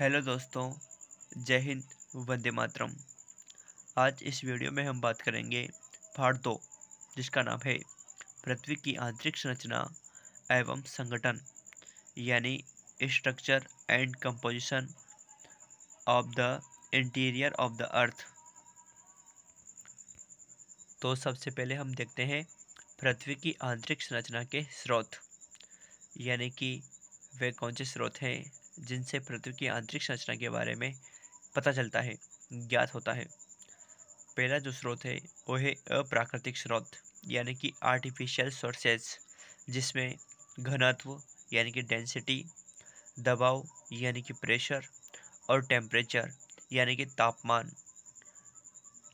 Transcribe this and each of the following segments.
Hello दोस्तों, जय हिंद, वंदे मातरम। आज इस वीडियो में हम बात करेंगे पार्ट 2, जिसका नाम है पृथ्वी की आंतरिक संरचना एवं संगठन, यानी structure and composition of the interior of the earth. तो सबसे पहले हम देखते हैं पृथ्वी की आंतरिक संरचना के स्रोत, यानी कि वे कौन से स्रोत हैं जिनसे पृथ्वी की आंतरिक संरचना के बारे में पता चलता है, ज्ञात होता है। पहला जो स्रोत है वो है अप्राकृतिक स्रोत, यानी कि आर्टिफिशियल सोर्सेज, जिसमें घनत्व यानी कि डेंसिटी, दबाव यानी कि प्रेशर और टेम्परेचर यानी कि तापमान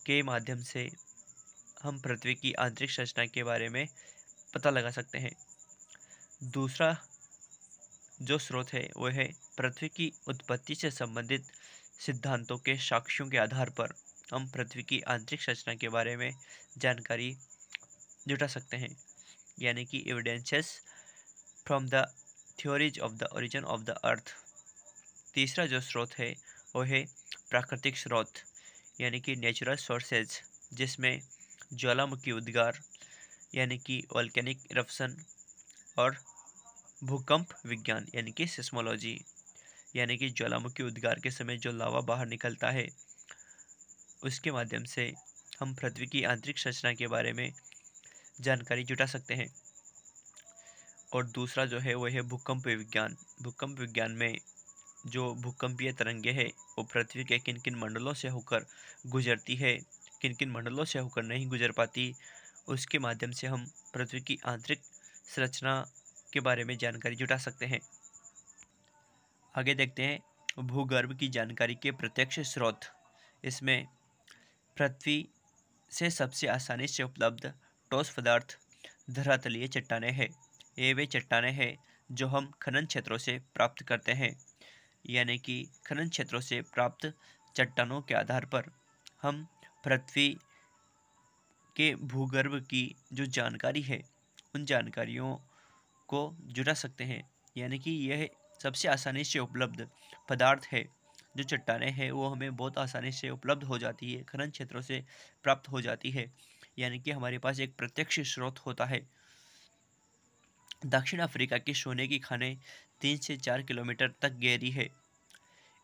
के माध्यम से हम पृथ्वी की आंतरिक संरचना के बारे में पता लगा सकते हैं। दूसरा जो स्रोत है वह है पृथ्वी की उत्पत्ति से संबंधित सिद्धांतों के साक्ष्यों के आधार पर हम पृथ्वी की आंतरिक संरचना के बारे में जानकारी जुटा सकते हैं, यानी कि evidences from the theories of the origin of the earth. तीसरा जो स्रोत है वो है प्राकृतिक स्रोत, यानी कि नेचुरल सोर्सेज, जिसमें ज्वालामुखी उद्गार यानी कि वोल्केनिक इरप्शन और भूकंप विज्ञान यानी कि सिस्मोलॉजी, यानी कि ज्वालामुखी उद्गार के समय जो लावा बाहर निकलता है उसके माध्यम से हम पृथ्वी की आंतरिक संरचना के बारे में जानकारी जुटा सकते हैं। और दूसरा जो है वह है भूकंप विज्ञान। भूकंप विज्ञान में जो भूकंपीय तरंगे हैं वो पृथ्वी के किन किन मंडलों से होकर गुजरती है, किन किन मंडलों से होकर नहीं गुजर पाती, उसके माध्यम से हम पृथ्वी की आंतरिक संरचना के बारे में जानकारी जुटा सकते हैं। आगे देखते हैं भूगर्भ की जानकारी के प्रत्यक्ष स्रोत। इसमें पृथ्वी से सबसे आसानी से उपलब्ध ठोस पदार्थ धरातलीय चट्टानें हैं। ये वे चट्टानें हैं जो हम खनन क्षेत्रों से प्राप्त करते हैं, यानी कि खनन क्षेत्रों से प्राप्त चट्टानों के आधार पर हम पृथ्वी के भूगर्भ की जो जानकारी है उन जानकारियों को जुटा सकते हैं। यानी कि यह सबसे आसानी से उपलब्ध पदार्थ है। जो चट्टानें हैं वो हमें बहुत आसानी से उपलब्ध हो जाती है, खनन क्षेत्रों से प्राप्त हो जाती है, यानी कि हमारे पास एक प्रत्यक्ष स्रोत होता है। दक्षिण अफ्रीका की सोने की खानें 3 से 4 किलोमीटर तक गहरी है।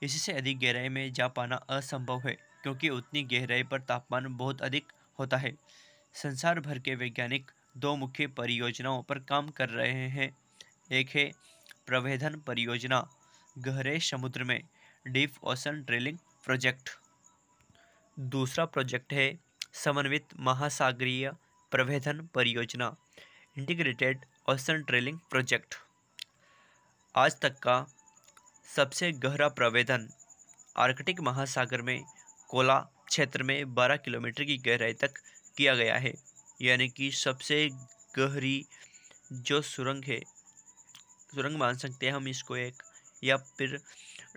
इससे अधिक गहराई में जा पाना असंभव है, क्योंकि उतनी गहराई पर तापमान बहुत अधिक होता है। संसार भर के वैज्ञानिक दो मुख्य परियोजनाओं पर काम कर रहे हैं। एक है प्रवेधन परियोजना, गहरे समुद्र में डीप ओशन ड्रिलिंग प्रोजेक्ट। दूसरा प्रोजेक्ट है समन्वित महासागरीय प्रवेधन परियोजना, इंटीग्रेटेड ओशन ड्रिलिंग प्रोजेक्ट। आज तक का सबसे गहरा प्रवेधन आर्कटिक महासागर में कोला क्षेत्र में 12 किलोमीटर की गहराई तक किया गया है, यानी कि सबसे गहरी जो सुरंग है, सुरंग मान सकते हैं हम इसको एक, या फिर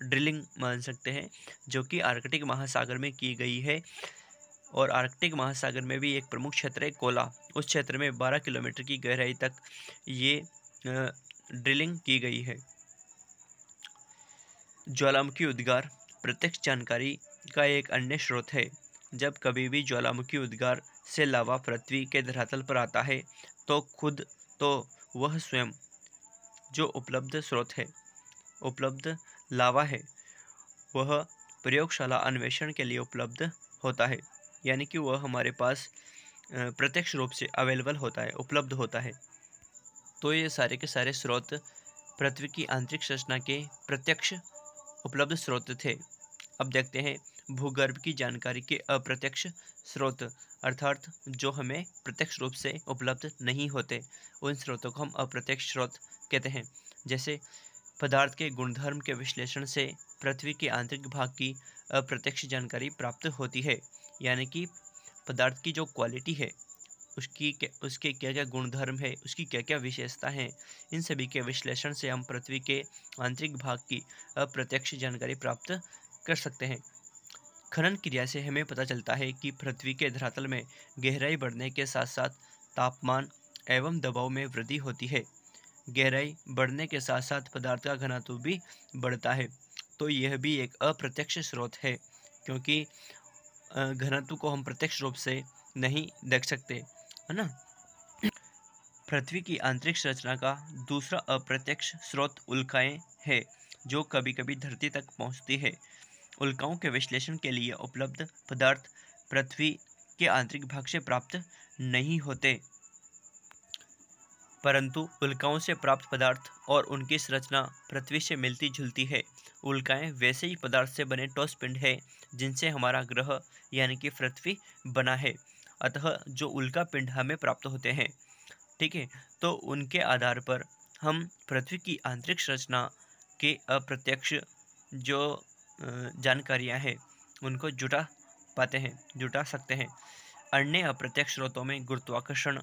ड्रिलिंग मान सकते हैं, जो कि आर्कटिक महासागर में की गई है। और आर्कटिक महासागर में भी एक प्रमुख क्षेत्र है कोला, उस क्षेत्र में 12 किलोमीटर की गहराई तक ये ड्रिलिंग की गई है। ज्वालामुखी उद्गार प्रत्यक्ष जानकारी का एक अन्य स्रोत है। जब कभी भी ज्वालामुखी उद्गार से लावा पृथ्वी के धरातल पर आता है तो खुद तो वह स्वयं जो उपलब्ध स्रोत है, उपलब्ध लावा है, वह प्रयोगशाला अन्वेषण के लिए उपलब्ध होता है, यानी कि वह हमारे पास प्रत्यक्ष रूप से अवेलेबल होता है, उपलब्ध होता है। तो ये सारे के सारे स्रोत पृथ्वी की आंतरिक संरचना के प्रत्यक्ष उपलब्ध स्रोत थे। अब देखते हैं भूगर्भ की जानकारी के अप्रत्यक्ष स्रोत, अर्थात जो हमें प्रत्यक्ष रूप से उपलब्ध नहीं होते, उन स्रोतों को हम अप्रत्यक्ष स्रोत कहते हैं। जैसे पदार्थ के गुणधर्म के विश्लेषण से पृथ्वी के आंतरिक भाग की अप्रत्यक्ष जानकारी प्राप्त होती है, यानी कि पदार्थ की जो क्वालिटी है उसके क्या क्या गुणधर्म है, उसकी क्या क्या विशेषता हैं, इन सभी के विश्लेषण से हम पृथ्वी के आंतरिक भाग की अप्रत्यक्ष जानकारी प्राप्त कर सकते हैं। खनन क्रिया से हमें पता चलता है कि पृथ्वी के धरातल में गहराई बढ़ने के साथ साथ तापमान एवं दबाव में वृद्धि होती है। गहराई बढ़ने के साथ साथ पदार्थ का घनत्व भी बढ़ता है। तो यह भी एक अप्रत्यक्ष स्रोत है, क्योंकि घनत्व को हम प्रत्यक्ष रूप से नहीं देख सकते, है ना। पृथ्वी की आंतरिक संरचना का दूसरा अप्रत्यक्ष स्रोत उल्काएं है, जो कभी कभी धरती तक पहुंचती है। उल्काओं के विश्लेषण के लिए उपलब्ध पदार्थ पृथ्वी के आंतरिक भाग से प्राप्त नहीं होते, परंतु उल्काओं से प्राप्त पदार्थ और उनकी संरचना पृथ्वी से मिलती जुलती है। उल्काएं वैसे ही पदार्थ से बने ठोस पिंड है जिनसे हमारा ग्रह यानी कि पृथ्वी बना है। अतः जो उल्का पिंड हमें प्राप्त होते हैं, ठीक है, तो उनके आधार पर हम पृथ्वी की आंतरिक संरचना के अप्रत्यक्ष जो जानकारियां हैं उनको जुटा सकते हैं। अन्य अप्रत्यक्ष स्रोतों में गुरुत्वाकर्षण,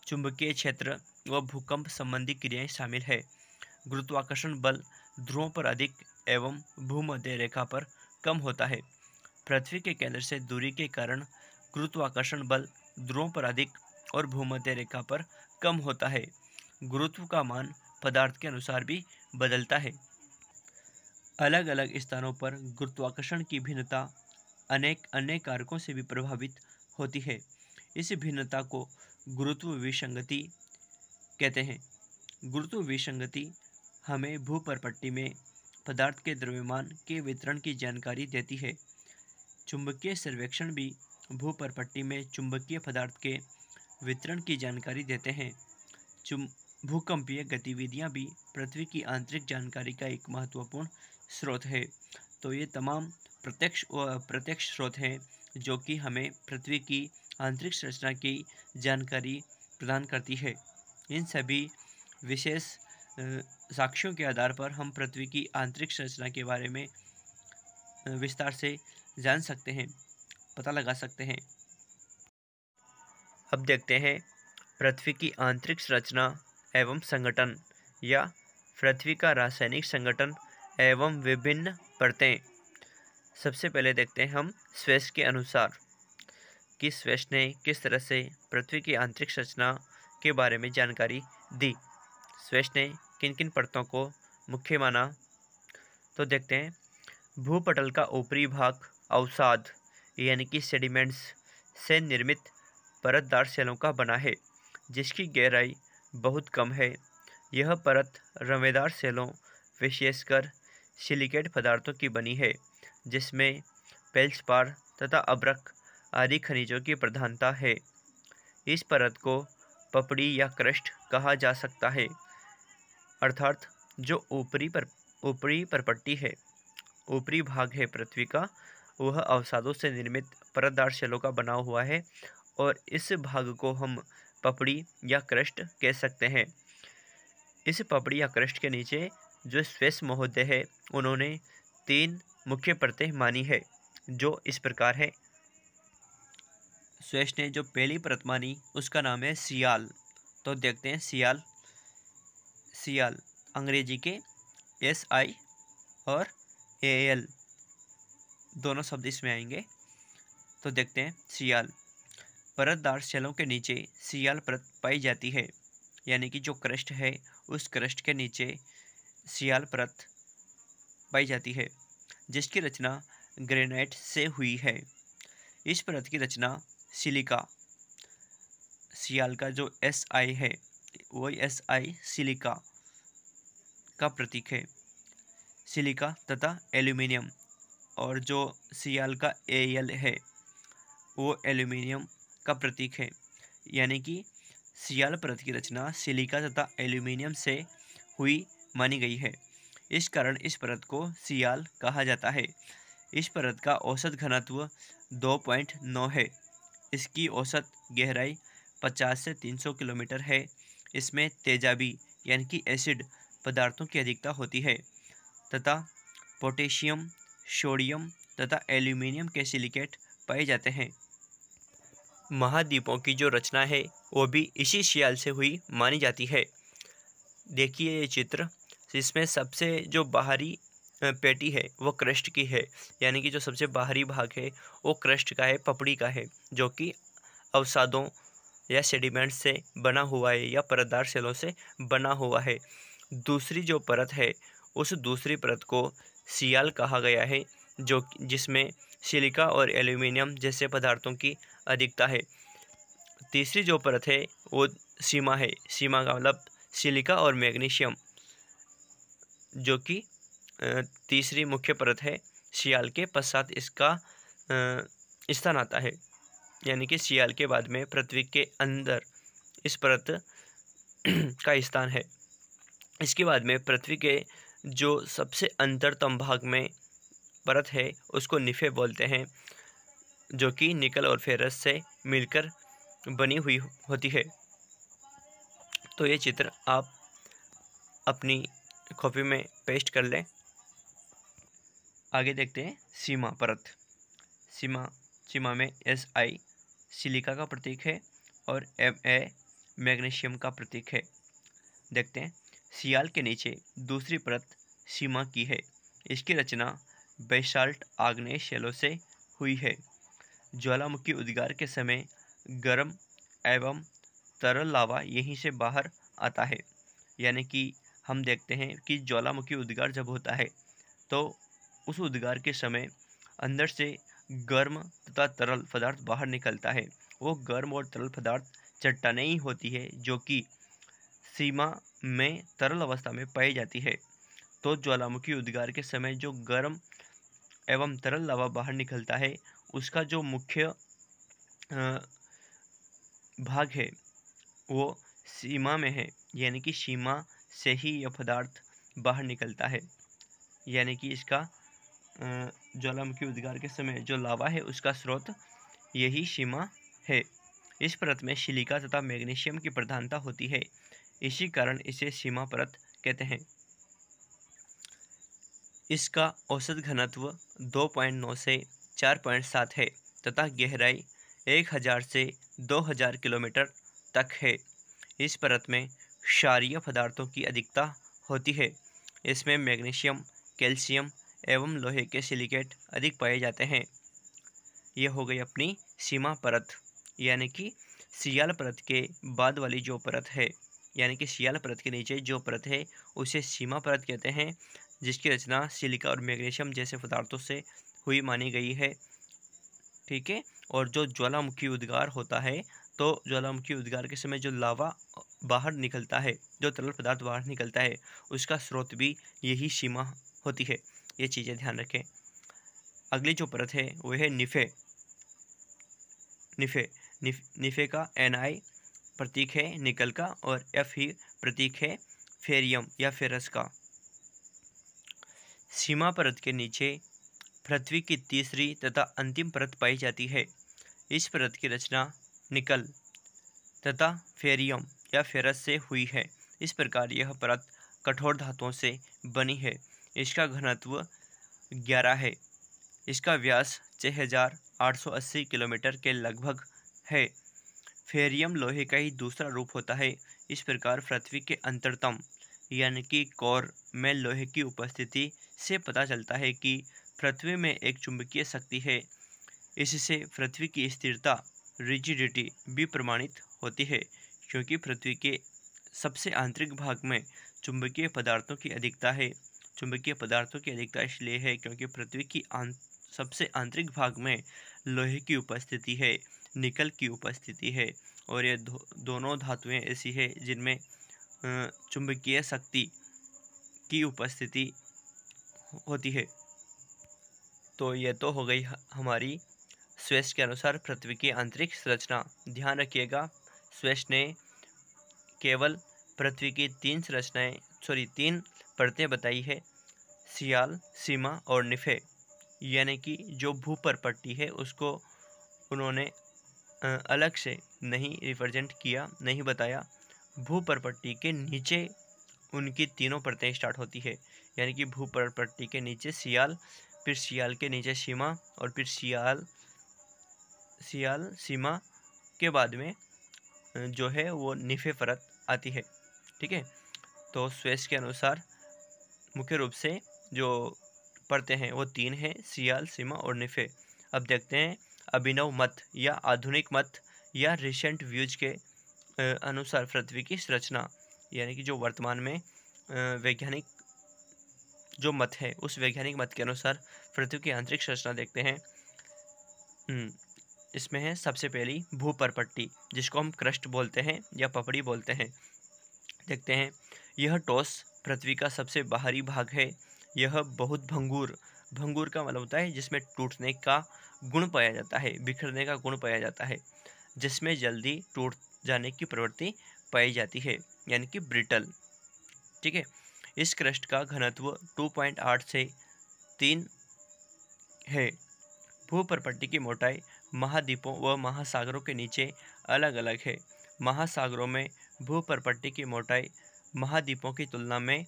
चुंबकीय क्षेत्र व भूकंप संबंधी क्रियाएं शामिल है। गुरुत्वाकर्षण बल ध्रुवों पर अधिक एवं भूमध्य रेखा पर कम होता है। पृथ्वी के केंद्र से दूरी के कारण गुरुत्वाकर्षण बल ध्रुवों पर अधिक और भूमध्य रेखा पर कम होता है। गुरुत्व का मान पदार्थ के अनुसार भी बदलता है। अलग अलग स्थानों पर गुरुत्वाकर्षण की भिन्नता अनेक अन्य कारकों से भी प्रभावित होती है। इस भिन्नता को गुरुत्व विसंगति कहते हैं। गुरुत्व विसंगति हमें भूपर्पट्टी में पदार्थ के द्रव्यमान के वितरण की जानकारी देती है। चुंबकीय सर्वेक्षण भी भूपर्पट्टी में चुंबकीय पदार्थ के वितरण की जानकारी देते हैं। भूकंपीय गतिविधियां भी पृथ्वी की आंतरिक जानकारी का एक महत्वपूर्ण स्रोत है। तो ये तमाम प्रत्यक्ष व अप्रत्यक्ष स्रोत हैं जो कि हमें पृथ्वी की आंतरिक संरचना की जानकारी प्रदान करती है। इन सभी विशेष साक्ष्यों के आधार पर हम पृथ्वी की आंतरिक संरचना के बारे में विस्तार से जान सकते हैं, पता लगा सकते हैं। अब देखते हैं पृथ्वी की आंतरिक संरचना एवं संगठन या पृथ्वी का रासायनिक संगठन एवं विभिन्न परतें। सबसे पहले देखते हैं हम स्वेश के अनुसार कि स्वेश ने किस तरह से पृथ्वी की आंतरिक संरचना के बारे में जानकारी दी। स्वेश ने किन किन परतों को मुख्य माना, तो देखते हैं। भूपटल का ऊपरी भाग अवसाद यानी कि सेडिमेंट्स से निर्मित परतदार सेलों का बना है, जिसकी गहराई बहुत कम है। यह परत रवेदार सेलों विशेषकर सिलिकेट पदार्थों की बनी है, जिसमें फेल्ड्स्पार तथा अब्रक आदि खनिजों की प्रधानता है। इस परत को पपड़ी या क्रस्ट कहा जा सकता है, अर्थात जो ऊपरी परपट्टी है, ऊपरी भाग है पृथ्वी का, वह अवसादों से निर्मित परतदार सेलों का बना हुआ है और इस भाग को हम पपड़ी या क्रस्ट कह सकते हैं। इस पपड़ी या क्रस्ट के नीचे जो स्वेश महोदय है, उन्होंने 3 मुख्य परतें मानी है, जो इस प्रकार है। स्वेश ने जो पहली परत मानी उसका नाम है सियाल। तो देखते हैं सियाल अंग्रेजी के SI और AL दोनों शब्द इसमें आएंगे। तो देखते हैं सियाल। परतदार सेलों के नीचे सियाल परत पाई जाती है, यानी कि जो क्रस्ट है उस क्रस्ट के नीचे सियाल परत पाई जाती है, जिसकी रचना ग्रेनाइट से हुई है। इस परत की रचना सिलिका, सियाल का जो SI है वो SI सिलिका का प्रतीक है, सिलिका तथा एल्यूमिनियम, और जो सियाल का AL है वो एल्यूमिनियम का प्रतीक है। यानी कि सियाल परत की रचना सिलिका तथा एल्यूमिनियम से हुई मानी गई है। इस कारण इस परत को सियाल कहा जाता है। इस परत का औसत घनत्व 2.9 है। इसकी औसत गहराई 50 से 300 किलोमीटर है। इसमें तेजाबी यानी कि एसिड पदार्थों की अधिकता होती है तथा पोटेशियम, सोडियम तथा एल्यूमिनियम के सिलिकेट पाए जाते हैं। महाद्वीपों की जो रचना है वो भी इसी सियाल से हुई मानी जाती है। देखिए ये चित्र, इसमें सबसे जो बाहरी पेटी है वो क्रस्ट की है, यानी कि जो सबसे बाहरी भाग है वो क्रस्ट का है, पपड़ी का है, जो कि अवसादों या सेडिमेंट से बना हुआ है या परतदार सेलों से बना हुआ है। दूसरी जो परत है उस दूसरी परत को सियाल कहा गया है, जिसमें सिलिका और एल्यूमिनियम जैसे पदार्थों की अधिकता है। तीसरी जो परत है वो सीमा है। सीमा का मतलब सिलिका और मैग्नीशियम, जो कि तीसरी मुख्य परत है। सियाल के पश्चात इसका स्थान आता है, यानी कि सियाल के बाद में पृथ्वी के अंदर इस परत का स्थान है। इसके बाद में पृथ्वी के जो सबसे अंतरतम भाग में परत है उसको निफे बोलते हैं, जो कि निकल और फेरस से मिलकर बनी हुई होती है। तो ये चित्र आप अपनी कॉपी में पेस्ट कर लें। आगे देखते हैं सीमा परत। सीमा में Si सिलिका का प्रतीक है और Ma मैग्नीशियम का प्रतीक है। देखते हैं, सियाल के नीचे दूसरी परत सीमा की है। इसकी रचना बेसाल्ट आग्नेय शैलों से हुई है। ज्वालामुखी उद्गार के समय गर्म एवं तरल लावा यहीं से बाहर आता है। यानी कि हम देखते हैं कि ज्वालामुखी उद्गार जब होता है तो उस उद्गार के समय अंदर से गर्म तथा तरल पदार्थ बाहर निकलता है। वो गर्म और तरल पदार्थ चट्टानें ही होती है, जो कि सीमा में तरल अवस्था में पाई जाती है। तो ज्वालामुखी उद्गार के समय जो गर्म एवं तरल लावा बाहर निकलता है, उसका जो मुख्य भाग है वो सीमा में है। यानी कि सीमा से ही यह पदार्थ बाहर निकलता है। यानी कि इसका ज्वालामुखी उद्गार के समय जो लावा है उसका स्रोत यही सीमा है। इस परत में सिलिका तथा मैग्नीशियम की प्रधानता होती है। इसी कारण इसे सीमा परत कहते हैं। इसका औसत घनत्व 2.9 से 4.7 है तथा गहराई 1000 से 2000 किलोमीटर तक है। इस परत में क्षारीय पदार्थों की अधिकता होती है। इसमें मैग्नीशियम, कैल्शियम एवं लोहे के सिलिकेट अधिक पाए जाते हैं। यह हो गई अपनी सीमा परत। यानी कि सियाल परत के बाद वाली जो परत है, यानी कि सियाल परत के नीचे जो परत है उसे सीमा परत कहते हैं, जिसकी रचना सिलिका और मैग्नीशियम जैसे पदार्थों से हुई मानी गई है। ठीक है। और जो ज्वालामुखी उद्गार होता है, तो ज्वालामुखी उद्गार के समय जो लावा बाहर निकलता है, जो तरल पदार्थ बाहर निकलता है, उसका स्रोत भी यही सीमा होती है। ये चीज़ें ध्यान रखें। अगली जो परत है वो है निफे। निफे का Ni प्रतीक है निकल का और F ही प्रतीक है फेरियम या फेरस का। सीमा परत के नीचे पृथ्वी की तीसरी तथा अंतिम परत पाई जाती है। इस परत की रचना निकल तथा फेरियम या फेरस से हुई है। इस प्रकार यह परत कठोर धातुओं से बनी है। इसका घनत्व 11 है। इसका व्यास 6880 किलोमीटर के लगभग है। फेरियम लोहे का ही दूसरा रूप होता है। इस प्रकार पृथ्वी के अंतरतम यानी कि कोर में लोहे की उपस्थिति से पता चलता है कि पृथ्वी में एक चुंबकीय शक्ति है। इससे पृथ्वी की स्थिरता रिजिडिटी भी प्रमाणित होती है, क्योंकि पृथ्वी के सबसे आंतरिक भाग में चुंबकीय पदार्थों की अधिकता है। चुंबकीय पदार्थों की अधिकता इसलिए है क्योंकि पृथ्वी की सबसे आंतरिक भाग में लोहे की उपस्थिति है, निकल की उपस्थिति है, और ये दोनों धातुएं ऐसी है जिनमें चुंबकीय शक्ति की उपस्थिति होती है। तो ये तो हो गई हमारी स्वेश के अनुसार पृथ्वी की आंतरिक संरचना। ध्यान रखिएगा, स्वेश ने केवल पृथ्वी की तीन परतें बताई है, सियाल, सीमा और निफे। यानी कि जो भूपर पट्टी है उसको उन्होंने अलग से नहीं रिप्रेजेंट किया, नहीं बताया। भूपर पट्टी के नीचे उनकी तीनों परतें स्टार्ट होती है। यानी कि भूपर पट्टी के नीचे सियाल, फिर सियाल के नीचे सीमा, और फिर सियाल सीमा के बाद में जो है वो निफे परत आती है। ठीक है। तो स्वेश के अनुसार मुख्य रूप से जो परतें हैं वो 3 हैं, सियाल, सीमा और निफे। अब देखते हैं अभिनव मत या आधुनिक मत या रिसेंट व्यूज के अनुसार पृथ्वी की संरचना, यानी कि जो वर्तमान में वैज्ञानिक जो मत है, उस वैज्ञानिक मत के अनुसार पृथ्वी की आंतरिक संरचना देखते हैं। इसमें है सबसे पहली भूपर्पट्टी, जिसको हम क्रस्ट बोलते हैं या पपड़ी बोलते हैं। देखते हैं, यह ठोस पृथ्वी का सबसे बाहरी भाग है। यह बहुत भंगुर, भंगुर का मतलब होता है जिसमें टूटने का गुण पाया जाता है, बिखरने का गुण पाया जाता है, जिसमें जल्दी टूट जाने की प्रवृत्ति पाई जाती है, यानी कि ब्रिटल। ठीक है। इस क्रस्ट का घनत्व 2.8 से 3 है। भूपर्पट्टी की मोटाई महाद्वीपों व महासागरों के नीचे अलग अलग है। महासागरों में भूपर्पट्टी की मोटाई महाद्वीपों की तुलना में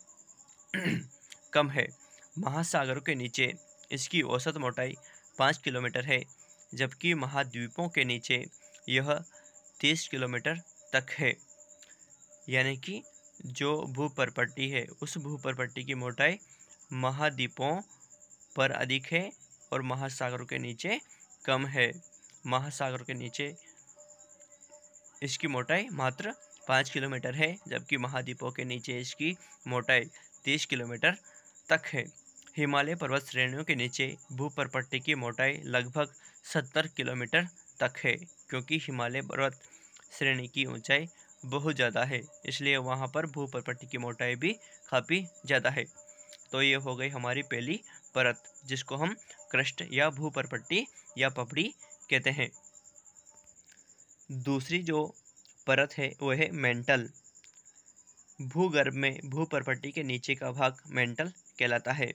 कम है। महासागरों के नीचे इसकी औसत मोटाई 5 किलोमीटर है, जबकि महाद्वीपों के नीचे यह 30 किलोमीटर तक है। यानी कि जो भूपर्पट्टी है, उस भूपर्पट्टी की मोटाई महाद्वीपों पर अधिक है और महासागरों के नीचे कम है। महासागरों के नीचे इसकी मोटाई मात्र 5 किलोमीटर है, जबकि महाद्वीपों के नीचे इसकी मोटाई 30 किलोमीटर तक है। हिमालय पर्वत श्रेणियों के नीचे भूपर्पट्टी की मोटाई लगभग 70 किलोमीटर तक है, क्योंकि हिमालय पर्वत श्रेणी की ऊंचाई बहुत ज़्यादा है, इसलिए वहाँ पर भूपर्पट्टी की मोटाई भी काफ़ी ज़्यादा है। तो ये हो गई हमारी पहली परत, जिसको हम क्रस्ट या भूपर्पट्टी या पपड़ी कहते हैं। दूसरी जो परत है वो है मेंटल। भूगर्भ में भूपर्पट्टी के नीचे का भाग मेंटल कहलाता है।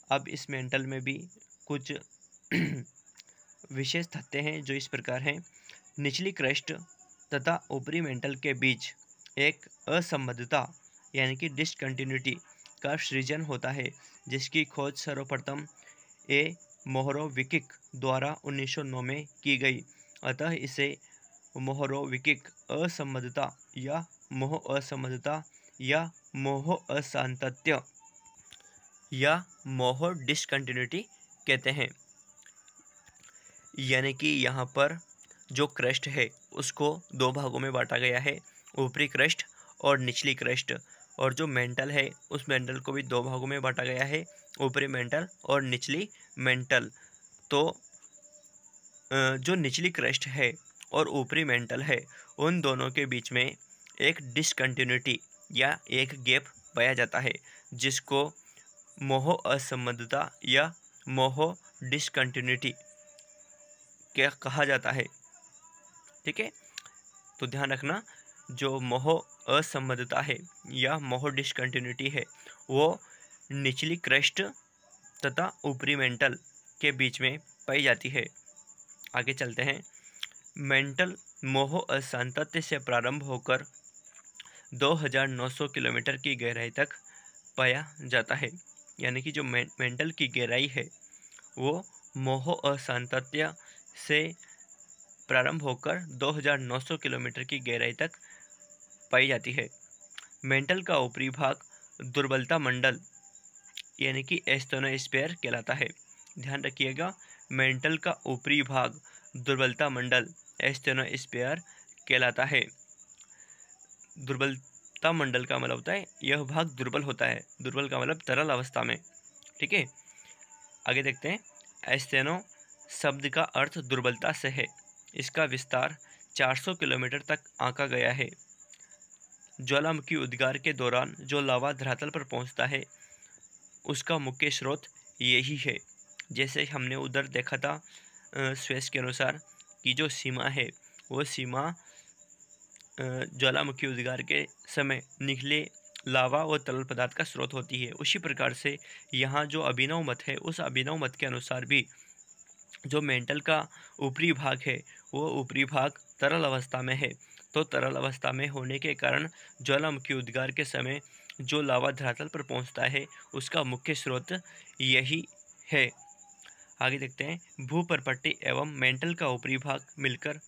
अब इस मेंटल में भी कुछ विशेष तथ्य हैं जो इस प्रकार हैं। निचली क्रस्ट तथा ऊपरी मेंटल के बीच एक असंबद्धता यानी कि डिसकंटिन्यूटी का सृजन होता है, जिसकी खोज सर्वप्रथम ए मोहरोविकिक द्वारा 1909 में की गई। अतः इसे मोहरोविकिक असंबद्धता या मोह असंबद्धता या मोह असांतत्य या मोह डिसकंटिन्यूटी कहते हैं। यानी कि यहाँ पर जो क्रस्ट है उसको दो भागों में बांटा गया है, ऊपरी क्रस्ट और निचली क्रस्ट। और जो मेंटल है उस मेंटल को भी दो भागों में बांटा गया है, ऊपरी मेंटल और निचली मेंटल। तो जो निचली क्रस्ट है और ऊपरी मेंटल है, उन दोनों के बीच में एक डिसकंटिन्यूटी या एक गैप पाया जाता है, जिसको मोह असंबद्धता या मोह डिसकंटिन्यूटी क्या कहा जाता है। ठीक है। तो ध्यान रखना, जो मोह असंबद्धता है या मोह डिसकंटिन्यूटी है वो निचली क्रस्ट तथा ऊपरी मेंटल के बीच में पाई जाती है। आगे चलते हैं। मेंटल मोह असांतत्य से प्रारंभ होकर 2900 किलोमीटर की गहराई तक पाया जाता है। यानी कि जो मेंटल की गहराई है वो मोह असांतत्य से प्रारंभ होकर 2900 किलोमीटर की गहराई तक पाई जाती है। मेंटल का ऊपरी भाग दुर्बलता मंडल यानी कि एस्थेनोस्फीयर कहलाता है। ध्यान रखिएगा, मेंटल का ऊपरी भाग दुर्बलता मंडल एस्थेनोस्फीयर कहलाता है। दुर्बलता मंडल का मतलब होता है यह भाग दुर्बल होता है। दुर्बल का मतलब तरल अवस्था में। ठीक है। आगे देखते हैं। एस्थेनो शब्द का अर्थ दुर्बलता से है। इसका विस्तार 400 किलोमीटर तक आंका गया है। ज्वालामुखी उद्गार के दौरान जो लावा धरातल पर पहुंचता है उसका मुख्य स्रोत यही है। जैसे हमने उधर देखा था स्वेस के अनुसार कि जो सीमा है वो सीमा ज्वालामुखी उद्गार के समय निकले लावा व तरल पदार्थ का स्रोत होती है। उसी प्रकार से यहाँ जो अभिनव मत है, उस अभिनव मत के अनुसार भी जो मेंटल का ऊपरी भाग है वो ऊपरी भाग तरल अवस्था में है। तो तरल अवस्था में होने के कारण ज्वालामुखी उद्गार के समय जो लावा धरातल पर पहुंचता है उसका मुख्य स्रोत यही है। आगे देखते हैं। भूपर्पट्टी एवं मेंटल का ऊपरी भाग मिलकर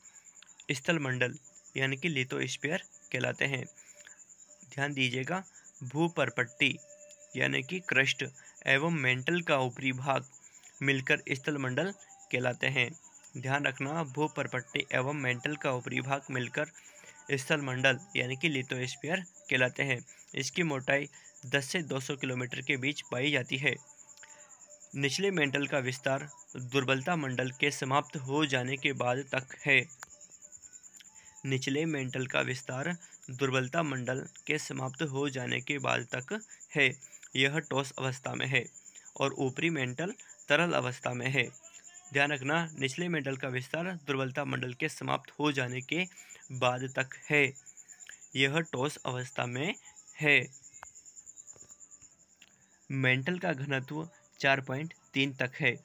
स्थलमंडल यानी कि लिथोस्फीयर कहलाते हैं। ध्यान दीजिएगा, भूपर्पट्टी यानी कि क्रस्ट एवं मेंटल का ऊपरी भाग मिलकर स्थलमंडल कहलाते हैं। ध्यान रखना, भूपर्पट्टी एवं मेंटल का ऊपरी भाग मिलकर स्थलमंडल यानी कि लिथोस्फीयर कहलाते हैं। इसकी मोटाई 10 से 200 किलोमीटर के बीच पाई जाती है। निचले मेंटल का विस्तार दुर्बलता मंडल के समाप्त हो जाने के बाद तक है। निचले मेंटल का विस्तार दुर्बलता मंडल के समाप्त हो जाने के बाद तक है। यह ठोस अवस्था में है और ऊपरी मेंटल तरल अवस्था में है। ध्यान रखना, निचले मेंटल का विस्तार दुर्बलता मंडल के समाप्त हो जाने के बाद तक है। यह ठोस अवस्था में है। मेंटल का घनत्व 4.3 तक है।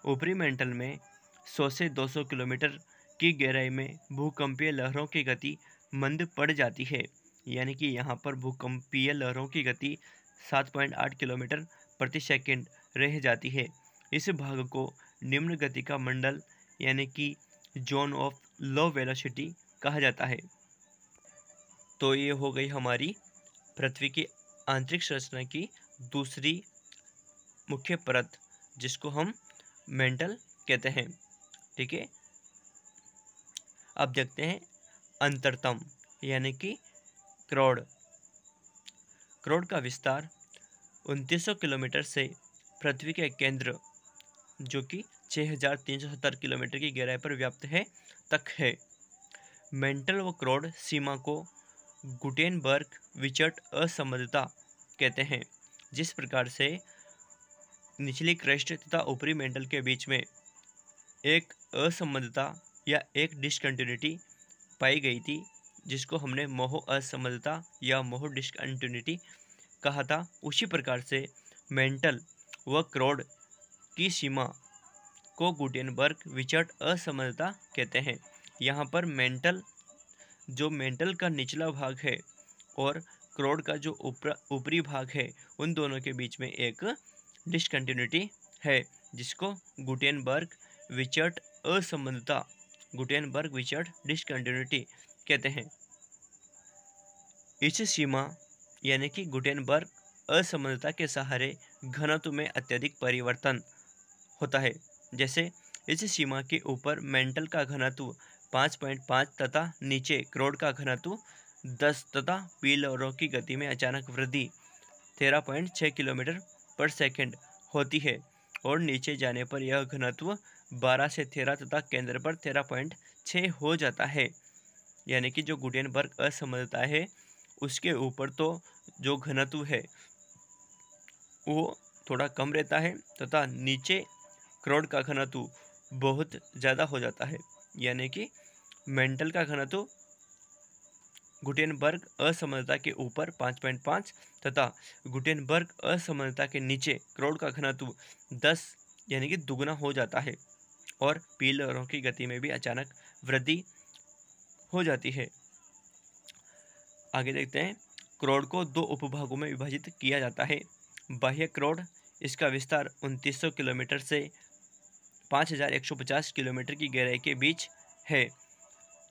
ऊपरी मेंटल में 100 से 200 किलोमीटर की गहराई में भूकंपीय लहरों की गति मंद पड़ जाती है। यानी कि यहाँ पर भूकंपीय लहरों की गति 7.8 किलोमीटर प्रति सेकंड रह जाती है। इस भाग को निम्न गति का मंडल यानी कि जोन ऑफ लो वेलोसिटी कहा जाता है। तो ये हो गई हमारी पृथ्वी की आंतरिक संरचना की दूसरी मुख्य परत, जिसको हम मेंटल कहते हैं। ठीक है, अब देखते हैं अंतरतम यानी कि क्रोड। क्रोड का विस्तार 2900 किलोमीटर से पृथ्वी के केंद्र, जो कि 6370 किलोमीटर की गहराई पर व्याप्त है, तक है। मेंटल व क्रोड सीमा को गुटेनबर्ग विचर्ट असंबद्धता कहते हैं। जिस प्रकार से निचली क्रस्ट तथा ऊपरी मेंटल के बीच में एक असंबद्धता या एक डिसकंटिन्यूटी पाई गई थी, जिसको हमने मोह असंबद्धता या मोह डिसकंटिन्यूटी कहा था, उसी प्रकार से मेंटल व क्रोड की सीमा को गुटेनबर्ग विचर्ट असंबद्धता कहते हैं। यहाँ पर मेंटल का निचला भाग है और क्रोड का जो ऊपरी भाग है, उन दोनों के बीच में एक डिसकंटिन्यूटी है, जिसको गुटेनबर्ग विचर्ट असंबद्धता, गुटेनबर्ग विचर्ट डिसकंटिन्यूटी कहते हैं। इस सीमा यानी कि गुटेनबर्ग असंबद्धता के सहारे घनत्व में अत्यधिक परिवर्तन होता है। जैसे इस सीमा के ऊपर मेंटल का घनत्व 5.5 तथा नीचे क्रोड का घनत्व 10 तथा पी लहरों की गति में अचानक वृद्धि 13.6 किलोमीटर पर सेकंड होती है और नीचे जाने पर यह घनत्व 12 से 13 तथा केंद्र पर 13.6 हो जाता है। यानी कि जो गुटेनबर्ग असंबद्धता है, उसके ऊपर तो जो घनत्व है वो थोड़ा कम रहता है तथा नीचे क्रोड का घनत्व बहुत ज़्यादा हो जाता है। यानी कि मेंटल का घनत्व गुटेनबर्ग असंबद्धता के ऊपर 5.5 तथा गुटेनबर्ग असंबद्धता के नीचे क्रोड का घनत्व 10 यानी कि दुगना हो जाता है और पी लहरों की गति में भी अचानक वृद्धि हो जाती है। आगे देखते हैं, क्रोड को दो उपभागों में विभाजित किया जाता है। बाह्य क्रोड, इसका विस्तार 2900 किलोमीटर से 5150 किलोमीटर की गहराई के बीच है।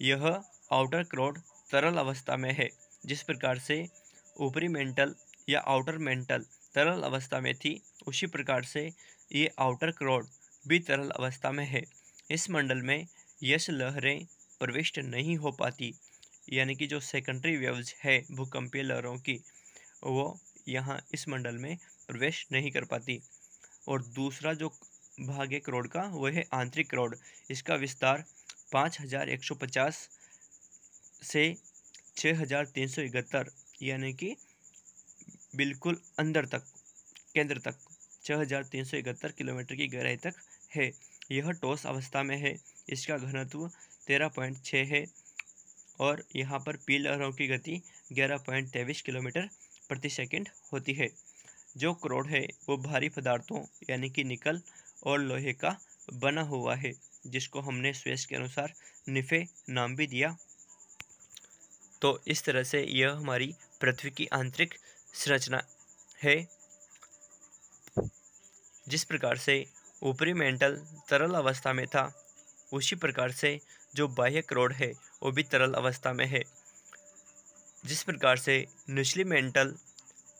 यह आउटर क्रोड तरल अवस्था में है। जिस प्रकार से ऊपरी मेंटल या आउटर मेंटल तरल अवस्था में थी, उसी प्रकार से ये आउटर क्रोड भी तरल अवस्था में है। इस मंडल में यश लहरें प्रविष्ट नहीं हो पाती, यानी कि जो सेकेंडरी वेव्स है भूकंपीय लहरों की, वो यहाँ इस मंडल में प्रवेश नहीं कर पाती। और दूसरा जो भाग है क्रोड का, वह है आंतरिक क्रोड। इसका विस्तार 5150 से 6371 यानी कि बिल्कुल अंदर तक, केंद्र तक 6371 किलोमीटर की गहराई तक है। यह ठोस अवस्था में है। इसका घनत्व 13.6 है और यहाँ पर पी लहरों की गति 11.23 किलोमीटर प्रति सेकंड होती है। जो क्रोड है वो भारी पदार्थों यानी कि निकल और लोहे का बना हुआ है, जिसको हमने स्वेस के अनुसार निफे नाम भी दिया। तो इस तरह से यह हमारी पृथ्वी की आंतरिक संरचना है। जिस प्रकार से ऊपरी मेंटल तरल अवस्था में था, उसी प्रकार से जो बाह्य क्रोड है वो भी तरल अवस्था में है। जिस प्रकार से निचली मेंटल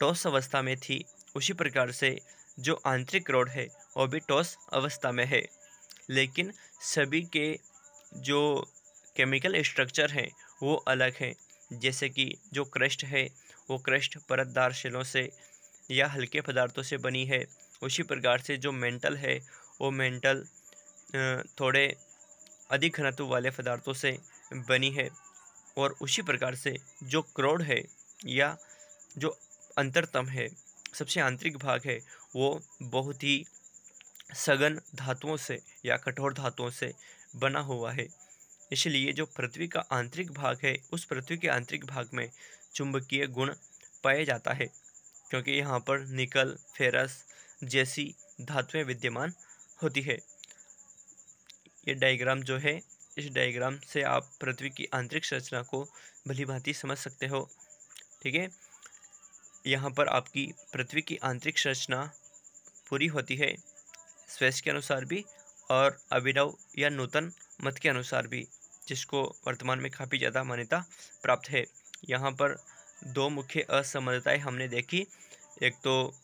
ठोस अवस्था में थी, उसी प्रकार से जो आंतरिक क्रोड है वो भी ठोस अवस्था में है। लेकिन सभी के जो केमिकल स्ट्रक्चर हैं वो अलग हैं। जैसे कि जो क्रस्ट है वो क्रस्ट परतदार शिलों से या हल्के पदार्थों से बनी है। उसी प्रकार से जो मेंटल है वो मेंटल थोड़े अधिक घनत्व वाले पदार्थों से बनी है। और उसी प्रकार से जो क्रोड है या जो अंतरतम है, सबसे आंतरिक भाग है, वो बहुत ही सघन धातुओं से या कठोर धातुओं से बना हुआ है। इसलिए जो पृथ्वी का आंतरिक भाग है, उस पृथ्वी के आंतरिक भाग में चुंबकीय गुण पाया जाता है, क्योंकि यहाँ पर निकल, फेरस जैसी धातुएं विद्यमान होती है। ये डायग्राम जो है, इस डायग्राम से आप पृथ्वी की आंतरिक संरचना को भलीभांति समझ सकते हो। ठीक है, यहाँ पर आपकी पृथ्वी की आंतरिक संरचना पूरी होती है स्वेस के अनुसार भी और अभिनव या नूतन मत के अनुसार भी, जिसको वर्तमान में काफ़ी ज़्यादा मान्यता प्राप्त है। यहाँ पर दो मुख्य असमानताएं हमने देखी। एक तो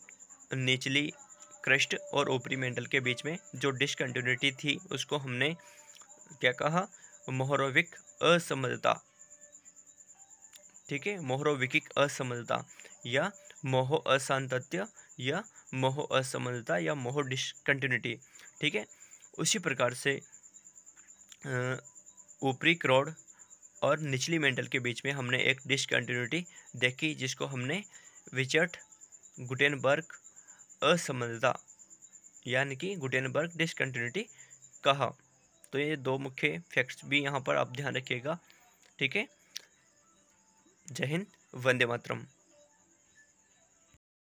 निचली क्रस्ट और ऊपरी मेंटल के बीच में जो डिसकंटिन्यूटी थी, उसको हमने क्या कहा, मोहरोविक असमंजसता। ठीक है, मोहरोविकिक असमंजसता या मोहो असांतत्य या मोहो असमंजसता या मोहो डिसकंटिन्यूटी। ठीक है, उसी प्रकार से ऊपरी क्रोड और निचली मेंटल के बीच में हमने एक डिसकंटिन्यूटी देखी, जिसको हमने विचर्ट गुटेनबर्ग असमंजसता यानी कि गुटेनबर्ग डिसकंटिन्यूटी कहा। तो ये दो मुख्य फैक्ट्स भी यहाँ पर आप ध्यान रखिएगा। ठीक है, जय हिंद, वंदे मातरम।